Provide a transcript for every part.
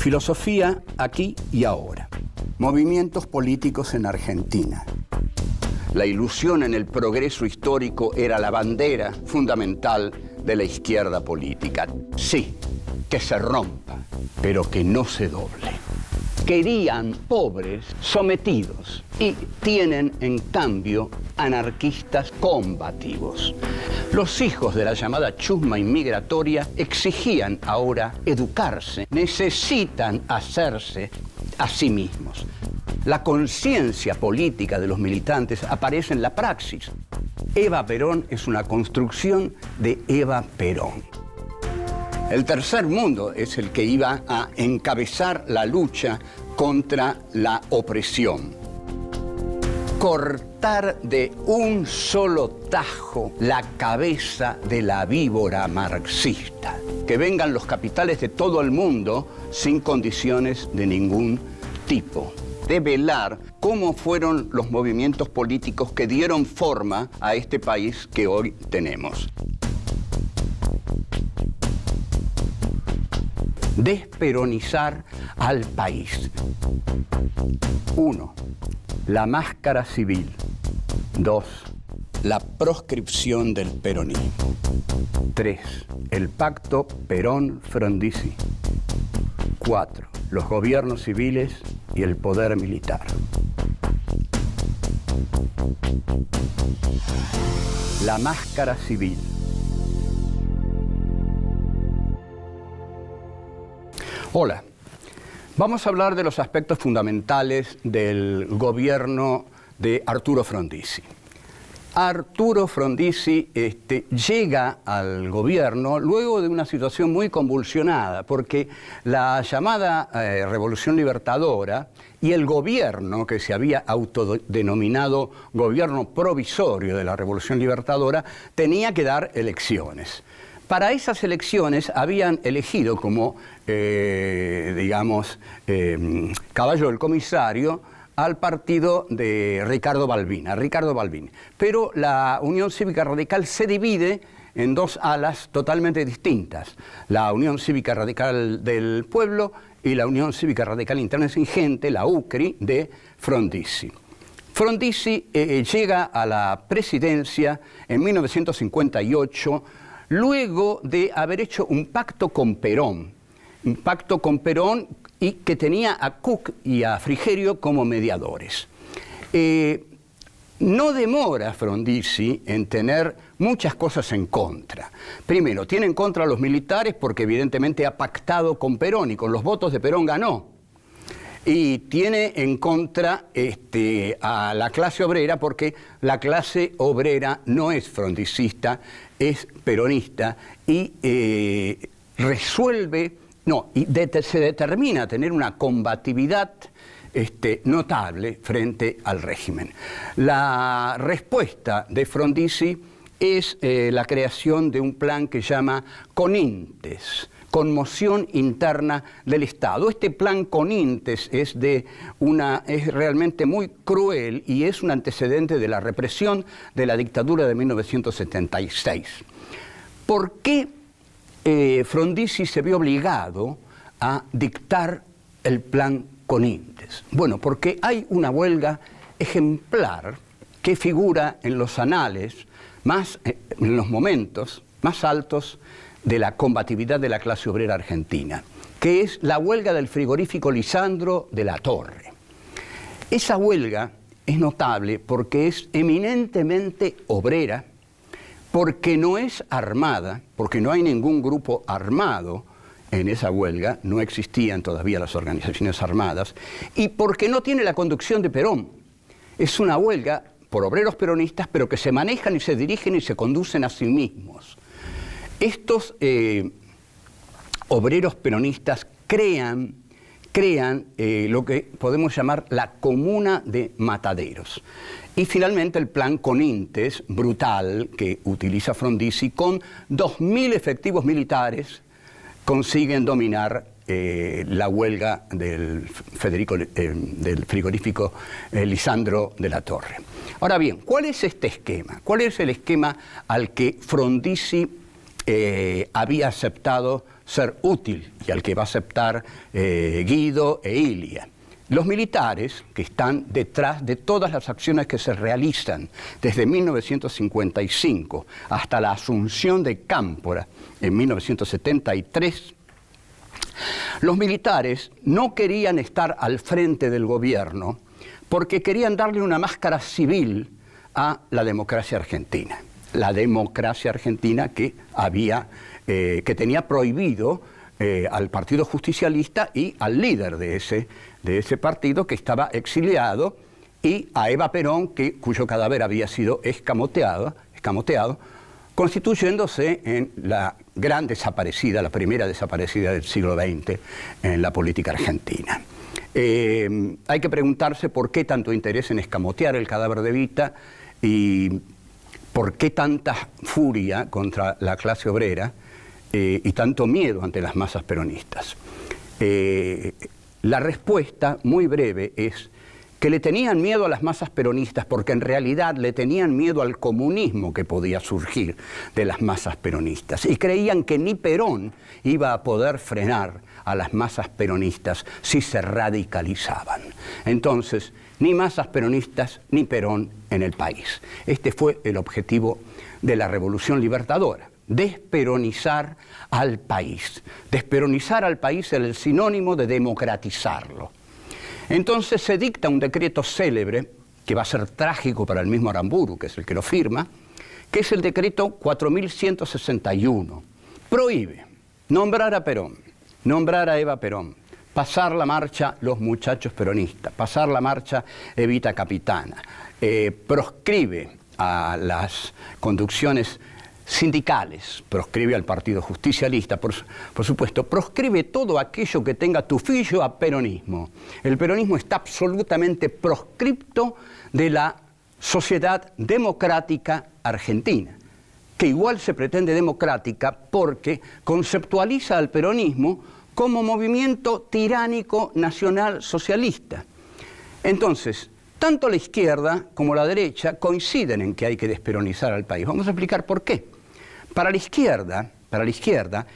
Filosofía aquí y ahora. Movimientos políticos en Argentina. La ilusión en el progreso histórico era la bandera fundamental de la izquierda política. Sí, que se rompa, pero que no se doble. Querían pobres sometidos y tienen, en cambio, anarquistas combativos. Los hijos de la llamada chusma inmigratoria exigían ahora educarse, necesitan hacerse a sí mismos. La conciencia política de los militantes aparece en la praxis. Eva Perón es una construcción de Eva Perón. El tercer mundo es el que iba a encabezar la lucha contra la opresión. Cortar de un solo tajo la cabeza de la víbora marxista. Que vengan los capitales de todo el mundo sin condiciones de ningún tipo. Develar cómo fueron los movimientos políticos que dieron forma a este país que hoy tenemos. Desperonizar al país. 1. La máscara civil. 2. La proscripción del peronismo. 3. El pacto Perón-Frondizi. 4. Los gobiernos civiles y el poder militar. La máscara civil. Hola, vamos a hablar de los aspectos fundamentales del gobierno de Arturo Frondizi. Arturo Frondizi llega al gobierno luego de una situación muy convulsionada, porque la llamada Revolución Libertadora y el gobierno que se había autodenominado gobierno provisorio de la Revolución Libertadora tenía que dar elecciones. Para esas elecciones habían elegido como, caballo del comisario al partido de Ricardo Balbín. Pero la Unión Cívica Radical se divide en dos alas totalmente distintas. La Unión Cívica Radical del Pueblo y la Unión Cívica Radical Intransigente, la UCRI, de Frondizi. Frondizi llega a la presidencia en 1958, luego de haber hecho un pacto con Perón y que tenía a Cook y a Frigerio como mediadores. No demora Frondizi en tener muchas cosas en contra. Primero, tiene en contra a los militares porque evidentemente ha pactado con Perón y con los votos de Perón ganó. Y tiene en contra a la clase obrera porque la clase obrera no es frondicista, es peronista y se determina a tener una combatividad notable frente al régimen. La respuesta de Frondizi es la creación de un plan que llama CONINTES, Conmoción Interna del Estado. Este plan CONINTES es realmente muy cruel y es un antecedente de la represión de la dictadura de 1976. ¿Por qué Frondizi se vio obligado a dictar el plan CONINTES? Bueno, porque hay una huelga ejemplar que figura en los anales, en los momentos más altos de la combatividad de la clase obrera argentina, que es la huelga del frigorífico Lisandro de la Torre. Esa huelga es notable porque es eminentemente obrera, porque no es armada, porque no hay ningún grupo armado en esa huelga, no existían todavía las organizaciones armadas, y porque no tiene la conducción de Perón. Es una huelga por obreros peronistas, pero que se manejan y se dirigen y se conducen a sí mismos. Estos obreros peronistas crean lo que podemos llamar la Comuna de Mataderos. Y finalmente el plan CONINTES, brutal, que utiliza Frondizi, con 2.000 efectivos militares, consiguen dominar la huelga del frigorífico Lisandro de la Torre. Ahora bien, ¿cuál es este esquema? ¿Cuál es el esquema al que Frondizi había aceptado ser útil y al que va a aceptar Guido e Ilia. Los militares que están detrás de todas las acciones que se realizan desde 1955 hasta la asunción de Cámpora en 1973, los militares no querían estar al frente del gobierno porque querían darle una máscara civil a la democracia argentina. La democracia argentina que tenía prohibido al Partido Justicialista y al líder de ese partido que estaba exiliado, y a Eva Perón, cuyo cadáver había sido escamoteado, constituyéndose en la gran desaparecida, la primera desaparecida del siglo XX en la política argentina. Hay que preguntarse por qué tanto interés en escamotear el cadáver de Evita y por qué tanta furia contra la clase obrera y tanto miedo ante las masas peronistas. La respuesta, muy breve, es que le tenían miedo a las masas peronistas porque en realidad le tenían miedo al comunismo que podía surgir de las masas peronistas y creían que ni Perón iba a poder frenar a las masas peronistas si se radicalizaban. Entonces, ni masas peronistas ni Perón en el país. Este fue el objetivo de la Revolución Libertadora: desperonizar al país. Desperonizar al país es el sinónimo de democratizarlo. Entonces se dicta un decreto célebre, que va a ser trágico para el mismo Aramburu, que es el que lo firma, que es el decreto 4161. Prohíbe nombrar a Perón, nombrar a Eva Perón, pasar la marcha los muchachos peronistas, pasar la marcha Evita Capitana, proscribe a las conducciones sindicales, proscribe al Partido Justicialista, por supuesto, proscribe todo aquello que tenga tufillo a peronismo. El peronismo está absolutamente proscripto de la sociedad democrática argentina, que igual se pretende democrática porque conceptualiza al peronismo como movimiento tiránico nacional socialista. Entonces, tanto la izquierda como la derecha coinciden en que hay que desperonizar al país. Vamos a explicar por qué. Para la izquierda,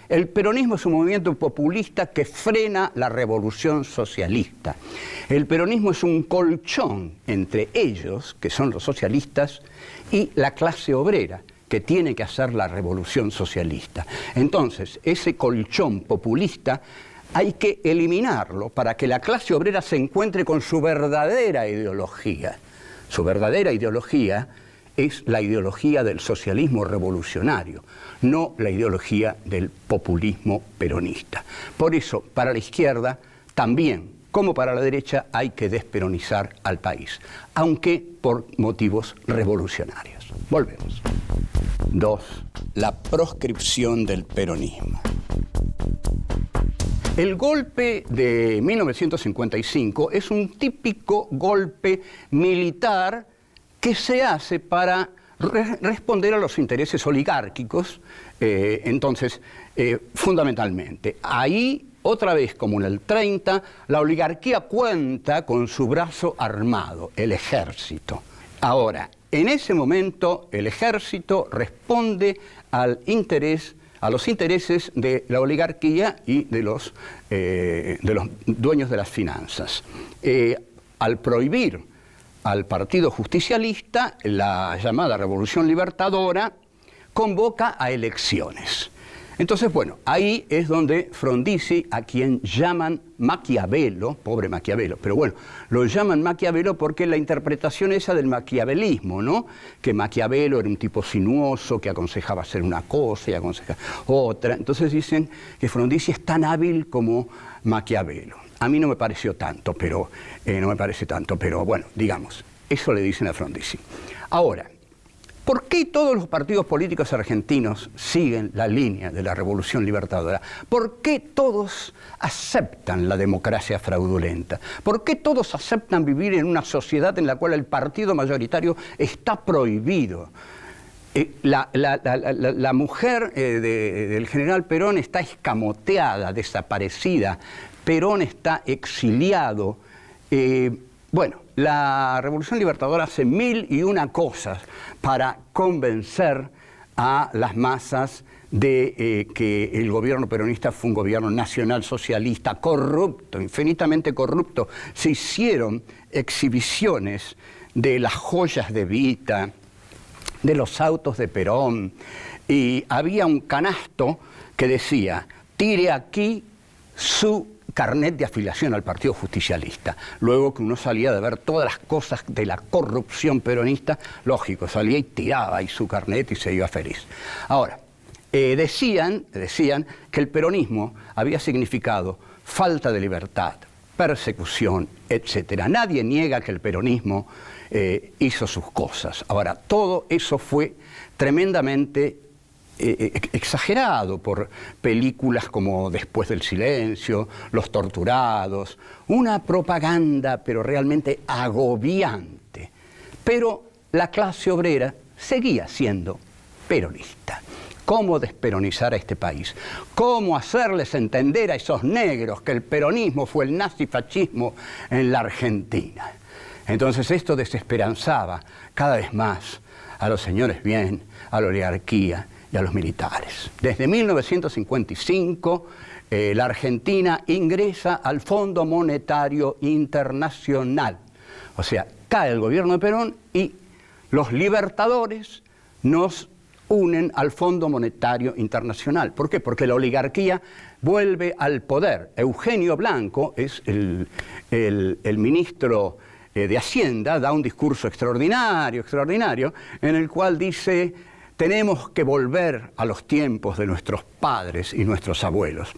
el peronismo es un movimiento populista que frena la revolución socialista. El peronismo es un colchón entre ellos, que son los socialistas, y la clase obrera, que tiene que hacer la revolución socialista. Entonces, ese colchón populista hay que eliminarlo para que la clase obrera se encuentre con su verdadera ideología. Su verdadera ideología es la ideología del socialismo revolucionario, no la ideología del populismo peronista. Por eso, para la izquierda, también, como para la derecha, hay que desperonizar al país, aunque por motivos revolucionarios. Volvemos. 2. La proscripción del peronismo. El golpe de 1955 es un típico golpe militar que se hace para responder a los intereses oligárquicos, fundamentalmente. Ahí, otra vez como en el 30, la oligarquía cuenta con su brazo armado, el ejército. Ahora, en ese momento, el ejército responde a los intereses de la oligarquía y de los dueños de las finanzas. Al prohibir al Partido Justicialista, la llamada Revolución Libertadora convoca a elecciones. Entonces, bueno, ahí es donde Frondizi, a quien llaman Maquiavelo, pobre Maquiavelo, pero bueno, lo llaman Maquiavelo porque la interpretación esa del maquiavelismo, ¿no? Que Maquiavelo era un tipo sinuoso que aconsejaba hacer una cosa y aconsejaba otra. Entonces dicen que Frondizi es tan hábil como Maquiavelo. A mí no me pareció tanto, pero bueno, digamos, eso le dicen a Frondizi. Ahora, ¿por qué todos los partidos políticos argentinos siguen la línea de la Revolución Libertadora? ¿Por qué todos aceptan la democracia fraudulenta? ¿Por qué todos aceptan vivir en una sociedad en la cual el partido mayoritario está prohibido? La mujer del general Perón está escamoteada, desaparecida. Perón está exiliado. Bueno, la Revolución Libertadora hace 1001 cosas para convencer a las masas de que el gobierno peronista fue un gobierno nacional socialista corrupto, infinitamente corrupto. Se hicieron exhibiciones de las joyas de Evita, de los autos de Perón, y había un canasto que decía: tire aquí su carnet de afiliación al Partido Justicialista. Luego que uno salía de ver todas las cosas de la corrupción peronista, lógico, salía y tiraba ahí su carnet y se iba feliz. Ahora, decían que el peronismo había significado falta de libertad, persecución, etc. Nadie niega que el peronismo hizo sus cosas. Ahora, todo eso fue tremendamente exagerado por películas como Después del silencio, Los torturados, una propaganda pero realmente agobiante. Pero la clase obrera seguía siendo peronista. ¿Cómo desperonizar a este país? ¿Cómo hacerles entender a esos negros que el peronismo fue el nazifascismo en la Argentina? Entonces esto desesperanzaba cada vez más a los señores bien, a la oligarquía y a los militares. Desde 1955, la Argentina ingresa al Fondo Monetario Internacional. O sea, cae el gobierno de Perón y los libertadores nos unen al Fondo Monetario Internacional. ¿Por qué? Porque la oligarquía vuelve al poder. Eugenio Blanco es el ministro de Hacienda, da un discurso extraordinario, en el cual dice: tenemos que volver a los tiempos de nuestros padres y nuestros abuelos.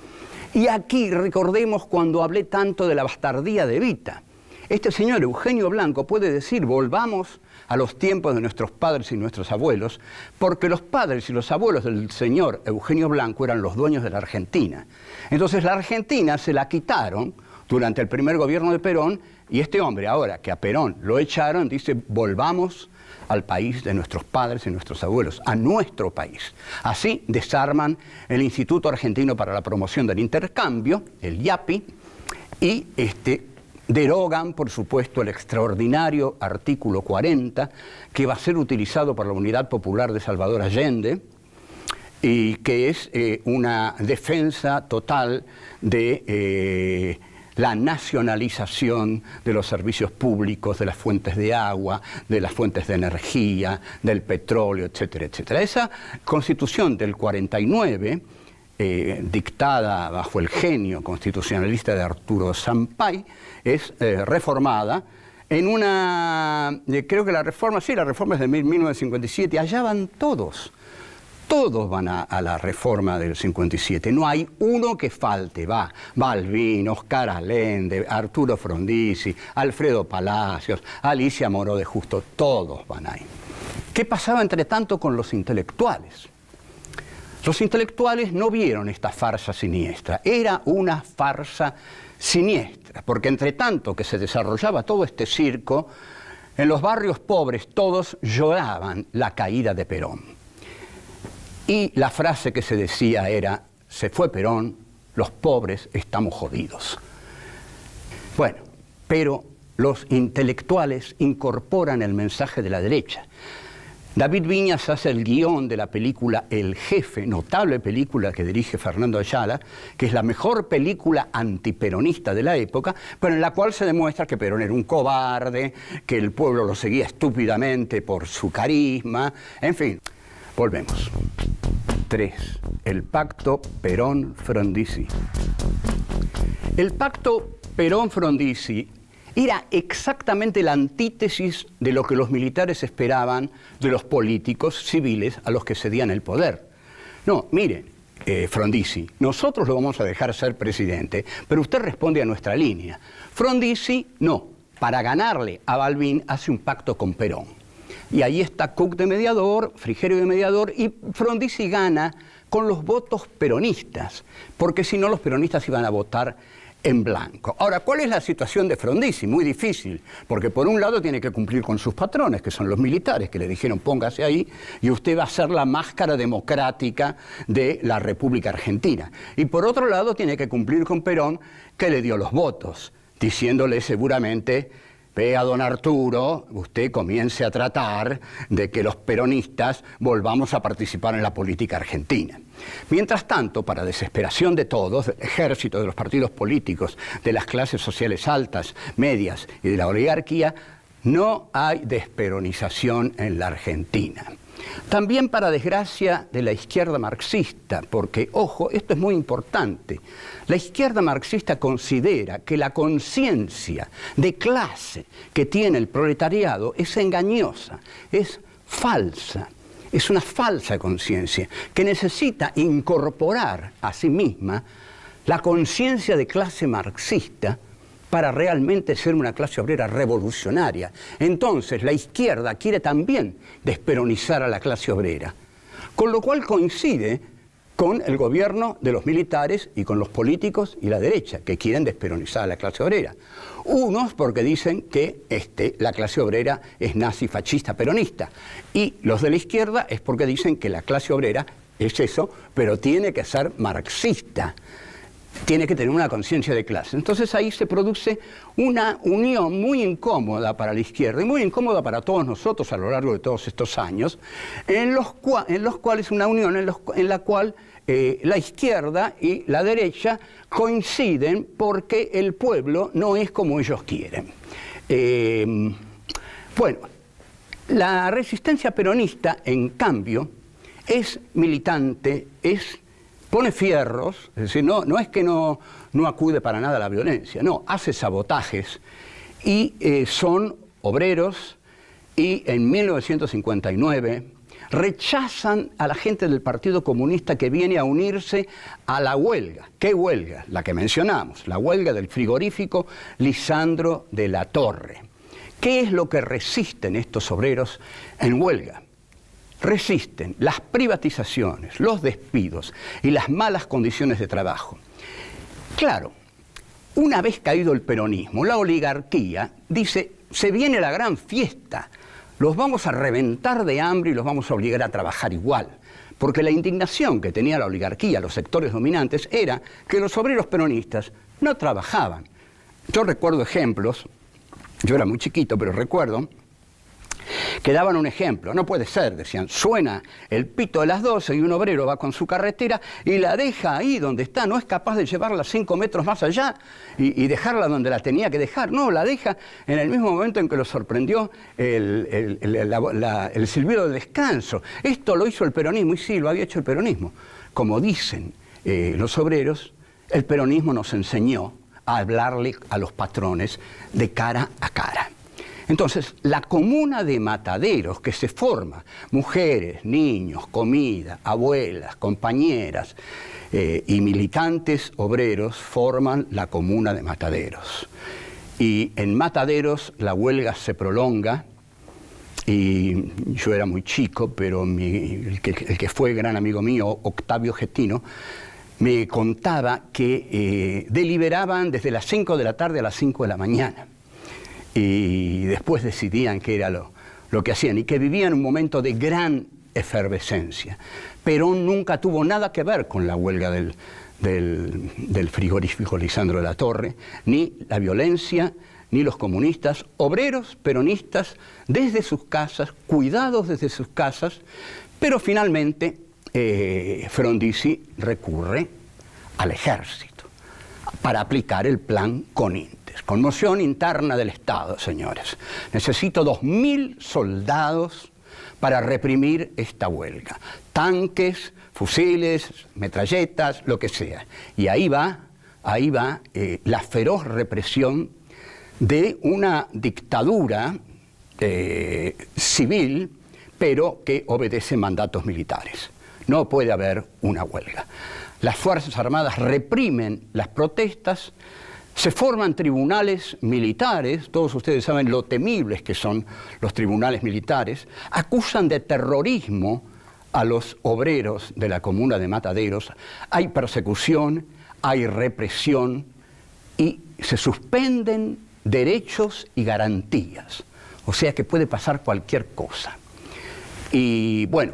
Y aquí recordemos cuando hablé tanto de la bastardía de Evita. Este señor Eugenio Blanco puede decir: volvamos a los tiempos de nuestros padres y nuestros abuelos, porque los padres y los abuelos del señor Eugenio Blanco eran los dueños de la Argentina. Entonces la Argentina se la quitaron durante el primer gobierno de Perón, y este hombre, ahora que a Perón lo echaron, dice: volvamos al país de nuestros padres y nuestros abuelos, a nuestro país. Así desarman el Instituto Argentino para la Promoción del Intercambio, el IAPI, y derogan, por supuesto, el extraordinario artículo 40, que va a ser utilizado por la Unidad Popular de Salvador Allende, y que es una defensa total de la nacionalización de los servicios públicos, de las fuentes de agua, de las fuentes de energía, del petróleo, etcétera, etcétera. Esa Constitución del 49, dictada bajo el genio constitucionalista de Arturo Sampay, es reformada en una... creo que la reforma es de 1957, allá van todos. Todos van a la reforma del 57, no hay uno que falte, va Balbín, Oscar Allende, Arturo Frondizi, Alfredo Palacios, Alicia Moró de Justo, todos van ahí. ¿Qué pasaba entre tanto con los intelectuales? Los intelectuales no vieron esta farsa siniestra, era una farsa siniestra, porque entre tanto que se desarrollaba todo este circo, en los barrios pobres todos lloraban la caída de Perón. Y la frase que se decía era: se fue Perón, los pobres estamos jodidos. Bueno, pero los intelectuales incorporan el mensaje de la derecha. David Viñas hace el guión de la película El Jefe, notable película que dirige Fernando Ayala, que es la mejor película antiperonista de la época, pero en la cual se demuestra que Perón era un cobarde, que el pueblo lo seguía estúpidamente por su carisma, en fin. Volvemos. 3. El pacto Perón-Frondizi. El pacto Perón-Frondizi era exactamente la antítesis de lo que los militares esperaban de los políticos civiles a los que cedían el poder. No, miren, Frondizi, nosotros lo vamos a dejar ser presidente, pero usted responde a nuestra línea. Frondizi, no. Para ganarle a Balbín hace un pacto con Perón. Y ahí está Cook de mediador, Frigerio de mediador, y Frondizi gana con los votos peronistas, porque si no los peronistas iban a votar en blanco. Ahora, ¿cuál es la situación de Frondizi? Muy difícil, porque por un lado tiene que cumplir con sus patrones, que son los militares, que le dijeron póngase ahí, y usted va a ser la máscara democrática de la República Argentina. Y por otro lado tiene que cumplir con Perón, que le dio los votos, diciéndole seguramente: ve a don Arturo, usted comience a tratar de que los peronistas volvamos a participar en la política argentina. Mientras tanto, para desesperación de todos, del ejército, de los partidos políticos, de las clases sociales altas, medias y de la oligarquía, no hay desperonización en la Argentina. También para desgracia de la izquierda marxista, porque, ojo, esto es muy importante, la izquierda marxista considera que la conciencia de clase que tiene el proletariado es engañosa, es falsa, es una falsa conciencia que necesita incorporar a sí misma la conciencia de clase marxista para realmente ser una clase obrera revolucionaria. Entonces, la izquierda quiere también desperonizar a la clase obrera, con lo cual coincide con el gobierno de los militares y con los políticos y la derecha, que quieren desperonizar a la clase obrera. Unos porque dicen que la clase obrera es nazi, fascista, peronista, y los de la izquierda es porque dicen que la clase obrera es eso, pero tiene que ser marxista. Tiene que tener una conciencia de clase. Entonces ahí se produce una unión muy incómoda para la izquierda y muy incómoda para todos nosotros a lo largo de todos estos años, en los cuales una unión en la cual la izquierda y la derecha coinciden porque el pueblo no es como ellos quieren. Bueno, la resistencia peronista, en cambio, es militante, pone fierros, es decir, no es que no acude para nada a la violencia, no, hace sabotajes y son obreros y en 1959 rechazan a la gente del Partido Comunista que viene a unirse a la huelga. ¿Qué huelga? La que mencionamos, la huelga del frigorífico Lisandro de la Torre. ¿Qué es lo que resisten estos obreros en huelga? Resisten las privatizaciones, los despidos y las malas condiciones de trabajo. Claro, una vez caído el peronismo, la oligarquía dice, se viene la gran fiesta, los vamos a reventar de hambre y los vamos a obligar a trabajar igual. Porque la indignación que tenía la oligarquía, los sectores dominantes, era que los obreros peronistas no trabajaban. Yo recuerdo ejemplos, yo era muy chiquito, pero recuerdo que daban un ejemplo. No puede ser, decían, suena el pito de las 12 y un obrero va con su carretera y la deja ahí donde está, no es capaz de llevarla 5 metros más allá y dejarla donde la tenía que dejar, no, la deja en el mismo momento en que lo sorprendió el silbido del descanso. Esto lo hizo el peronismo, y sí, lo había hecho el peronismo. Como dicen los obreros, el peronismo nos enseñó a hablarle a los patrones de cara a cara. Entonces, la comuna de Mataderos que se forma, mujeres, niños, comida, abuelas, compañeras y militantes obreros forman la comuna de Mataderos. Y en Mataderos la huelga se prolonga y yo era muy chico, pero el que fue gran amigo mío, Octavio Getino, me contaba que deliberaban desde las 5 de la tarde a las 5 de la mañana. Y después decidían qué era lo que hacían, y que vivían un momento de gran efervescencia. Perón nunca tuvo nada que ver con la huelga del frigorífico Lisandro de la Torre, ni la violencia, ni los comunistas, obreros peronistas desde sus casas, cuidados desde sus casas, pero finalmente Frondizi recurre al ejército para aplicar el plan Conintes. Conmoción interna del Estado, señores. Necesito 2.000 soldados para reprimir esta huelga. Tanques, fusiles, metralletas, lo que sea. Y ahí va la feroz represión de una dictadura civil, pero que obedece mandatos militares. No puede haber una huelga. Las Fuerzas Armadas reprimen las protestas. Se forman tribunales militares, todos ustedes saben lo temibles que son los tribunales militares, acusan de terrorismo a los obreros de la comuna de Mataderos, hay persecución, hay represión y se suspenden derechos y garantías, o sea que puede pasar cualquier cosa. Y bueno,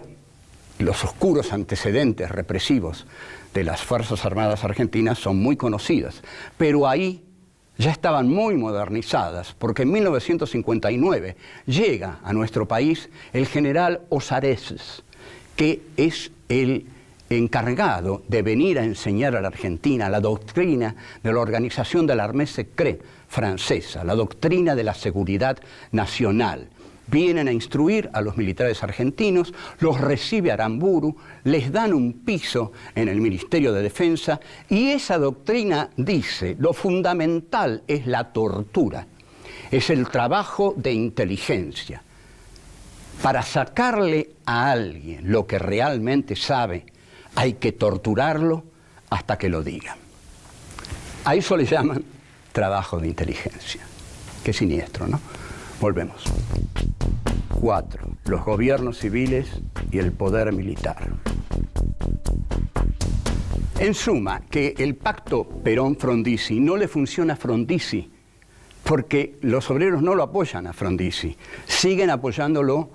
los oscuros antecedentes represivos de las Fuerzas Armadas argentinas son muy conocidas, pero ahí ya estaban muy modernizadas, porque en 1959 llega a nuestro país el general Osareses, que es el encargado de venir a enseñar a la Argentina la doctrina de la Organización de la Armée Secrète francesa, la doctrina de la seguridad nacional. Vienen a instruir a los militares argentinos, los recibe Aramburu, les dan un piso en el Ministerio de Defensa y esa doctrina dice, lo fundamental es la tortura, es el trabajo de inteligencia. Para sacarle a alguien lo que realmente sabe, hay que torturarlo hasta que lo diga. A eso le llaman trabajo de inteligencia. Qué siniestro, ¿no? Volvemos. 4. Los gobiernos civiles y el poder militar. En suma, que el pacto Perón-Frondizi no le funciona a Frondizi porque los obreros no lo apoyan a Frondizi, siguen apoyándolo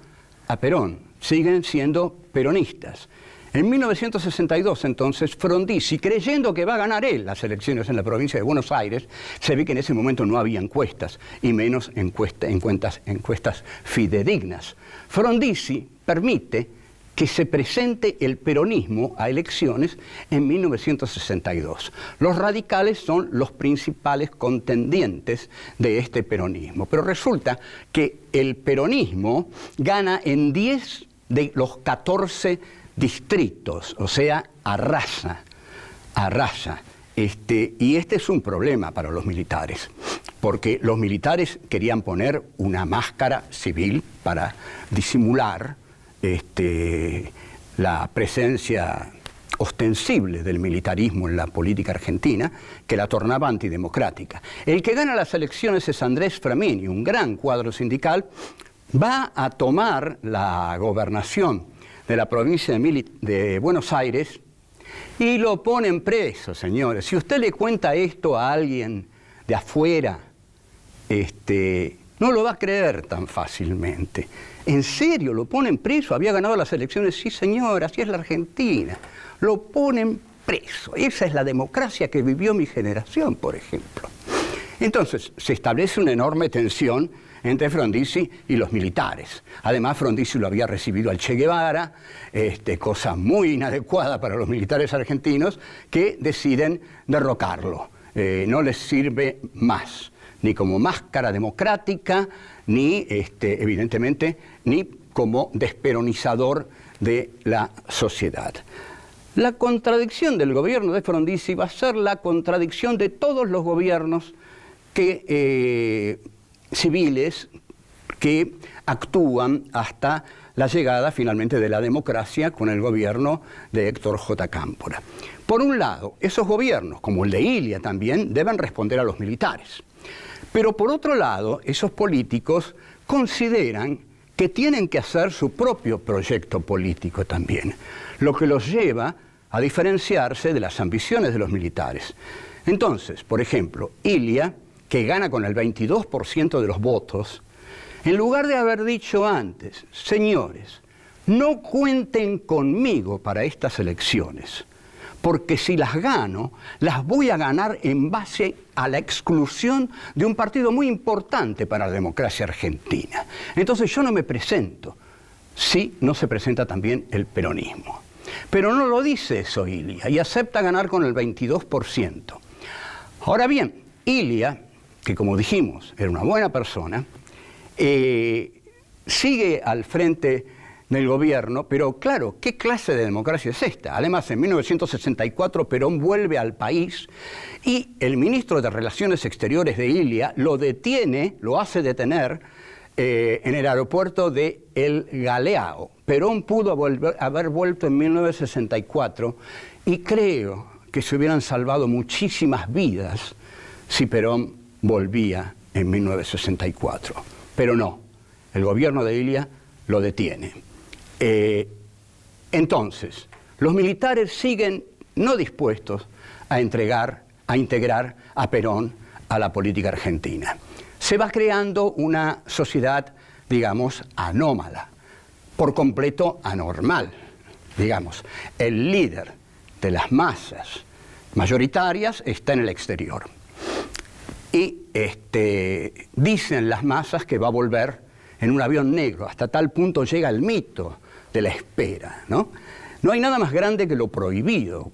a Perón, siguen siendo peronistas. En 1962, entonces, Frondizi, creyendo que va a ganar él las elecciones en la provincia de Buenos Aires, se ve que en ese momento no había encuestas, y menos encuestas fidedignas. Frondizi permite que se presente el peronismo a elecciones en 1962. Los radicales son los principales contendientes de este peronismo, pero resulta que el peronismo gana en 10 de los 14 distritos, o sea, arrasa. Y este es un problema para los militares, porque los militares querían poner una máscara civil para disimular la presencia ostensible del militarismo en la política argentina, que la tornaba antidemocrática. El que gana las elecciones es Andrés Framini, un gran cuadro sindical, va a tomar la gobernación de la provincia de Buenos Aires y lo ponen preso, señores. Si usted le cuenta esto a alguien de afuera, no lo va a creer tan fácilmente. ¿En serio lo ponen preso? ¿Había ganado las elecciones? Sí, señor, así es la Argentina. Lo ponen preso. Esa es la democracia que vivió mi generación, por ejemplo. Entonces, se establece una enorme tensión entre Frondizi y los militares. Además, Frondizi lo había recibido al Che Guevara, cosa muy inadecuada para los militares argentinos, que deciden derrocarlo. No les sirve más, ni como máscara democrática, ni, evidentemente, ni como desperonizador de la sociedad. La contradicción del gobierno de Frondizi va a ser la contradicción de todos los gobiernos civiles que actúan hasta la llegada finalmente de la democracia con el gobierno de Héctor J. Cámpora. Por un lado, esos gobiernos, como el de Ilia también, deben responder a los militares. Pero por otro lado, esos políticos consideran que tienen que hacer su propio proyecto político también, lo que los lleva a diferenciarse de las ambiciones de los militares. Entonces, por ejemplo, Ilia, que gana con el 22% de los votos, en lugar de haber dicho antes, señores, no cuenten conmigo para estas elecciones, porque si las gano, las voy a ganar en base a la exclusión de un partido muy importante para la democracia argentina. Entonces yo no me presento, si no se presenta también el peronismo. Pero no lo dice eso Ilia, y acepta ganar con el 22%. Ahora bien, Ilia, que como dijimos, era una buena persona, sigue al frente del gobierno, pero claro, ¿qué clase de democracia es esta? Además, en 1964 Perón vuelve al país y el ministro de Relaciones Exteriores de Ilia lo detiene, lo hace detener en el aeropuerto de El Galeao. Perón pudo haber vuelto en 1964 y creo que se hubieran salvado muchísimas vidas si Perón volvía en 1964. Pero no, el gobierno de Ilia lo detiene. Entonces, los militares siguen no dispuestos a integrar a Perón a la política argentina. Se va creando una sociedad, digamos, anómala, por completo anormal. Digamos, el líder de las masas mayoritarias está en el exterior. y dicen las masas que va a volver en un avión negro. Hasta tal punto llega el mito de la espera, ¿no? No hay nada más grande que lo prohibido.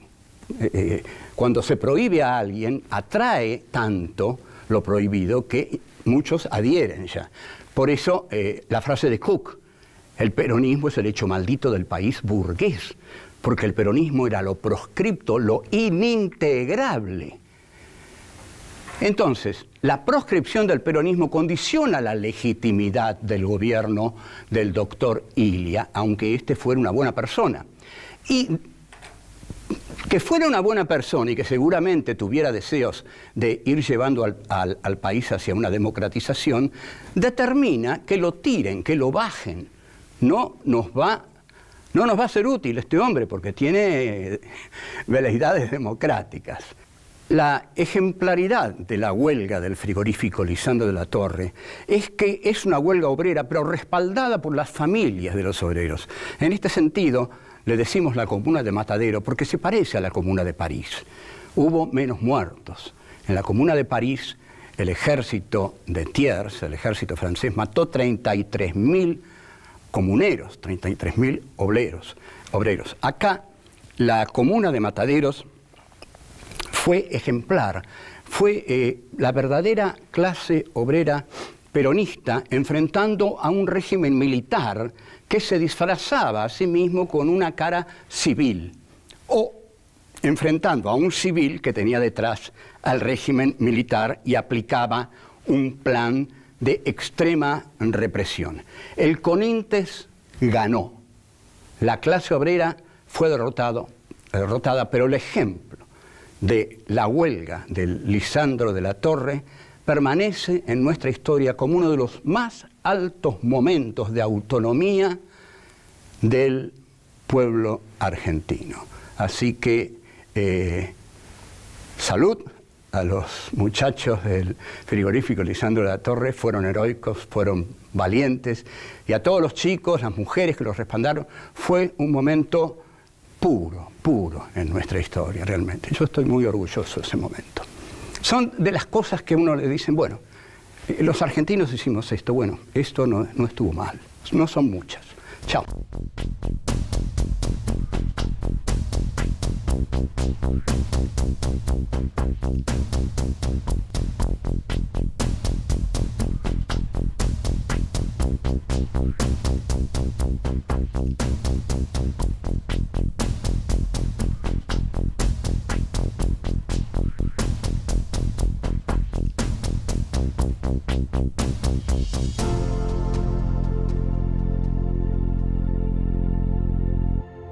Cuando se prohíbe a alguien, atrae tanto lo prohibido que muchos adhieren ya. Por eso la frase de Cook, el peronismo es el hecho maldito del país burgués, porque el peronismo era lo proscripto, lo inintegrable. Entonces, la proscripción del peronismo condiciona la legitimidad del gobierno del doctor Ilia, aunque este fuera una buena persona. Y que fuera una buena persona y que seguramente tuviera deseos de ir llevando al país hacia una democratización, determina que lo tiren, que lo bajen. No nos va a ser útil este hombre porque tiene veleidades democráticas. La ejemplaridad de la huelga del frigorífico Lisandro de la Torre es que es una huelga obrera, pero respaldada por las familias de los obreros. En este sentido, le decimos la Comuna de Matadero porque se parece a la Comuna de París. Hubo menos muertos. En la Comuna de París, el ejército de Thiers, el ejército francés, mató 33.000 comuneros, 33.000 obreros. Acá, la Comuna de Mataderos fue ejemplar, fue la verdadera clase obrera peronista enfrentando a un régimen militar que se disfrazaba a sí mismo con una cara civil, o enfrentando a un civil que tenía detrás al régimen militar y aplicaba un plan de extrema represión. El Conintes ganó, la clase obrera fue derrotada, pero el ejemplo de la huelga del Lisandro de la Torre permanece en nuestra historia como uno de los más altos momentos de autonomía del pueblo argentino. Así que salud a los muchachos del frigorífico Lisandro de la Torre, fueron heroicos, fueron valientes, y a todos los chicos, las mujeres que los respaldaron. Fue un momento puro en nuestra historia, realmente. Yo estoy muy orgulloso de ese momento. Son de las cosas que uno le dicen, bueno, los argentinos hicimos esto, bueno, esto no estuvo mal, no son muchas. Chao.